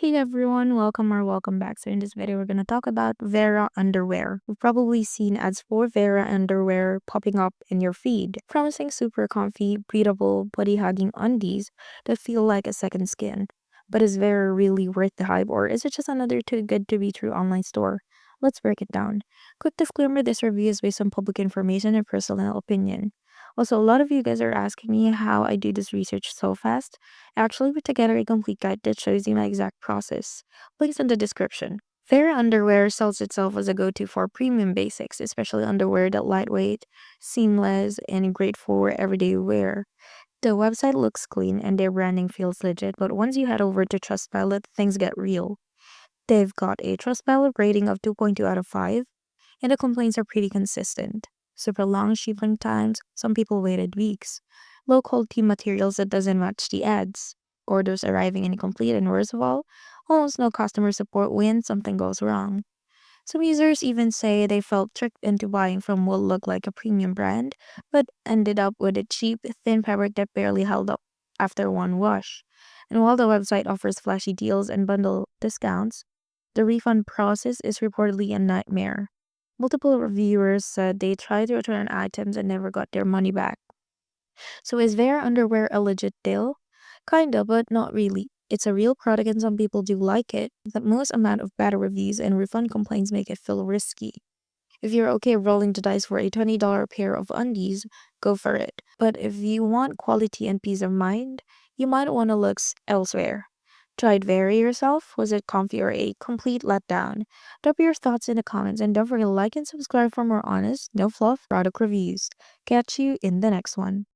Hey everyone, welcome back. So in this video, we're gonna talk about Vera Underwear. You've probably seen ads for Vera Underwear popping up in your feed, promising super comfy, breathable, body-hugging undies that feel like a second skin. But is Vera really worth the hype, or is it just another too good to be true online store? Let's break it down. Quick disclaimer: this review is based on public information and personal opinion. Also, a lot of you guys are asking me how I do this research so fast. I actually put together a complete guide that shows you my exact process. Links in the description. Fair Underwear sells itself as a go-to for premium basics, especially underwear that lightweight, seamless, and great for everyday wear. The website looks clean and their branding feels legit, but once you head over to Trustpilot, things get real. They've got a Trustpilot rating of 2.2 out of 5, and the complaints are pretty consistent. Super long shipping times, some people waited weeks. Low quality materials that doesn't match the ads. Orders arriving incomplete, and worst of all, almost no customer support when something goes wrong. Some users even say they felt tricked into buying from what looked like a premium brand, but ended up with a cheap, thin fabric that barely held up after one wash. And while the website offers flashy deals and bundle discounts, the refund process is reportedly a nightmare. Multiple reviewers said they tried to return items and never got their money back. So is their underwear a legit deal? Kinda, but not really. It's a real product and some people do like it. The most amount of bad reviews and refund complaints make it feel risky. If you're okay rolling the dice for a $20 pair of undies, go for it. But if you want quality and peace of mind, you might want to look elsewhere. Tried Vary yourself? Was it comfy or a complete letdown? Drop your thoughts in the comments and don't forget to like and subscribe for more honest, no fluff product reviews. Catch you in the next one.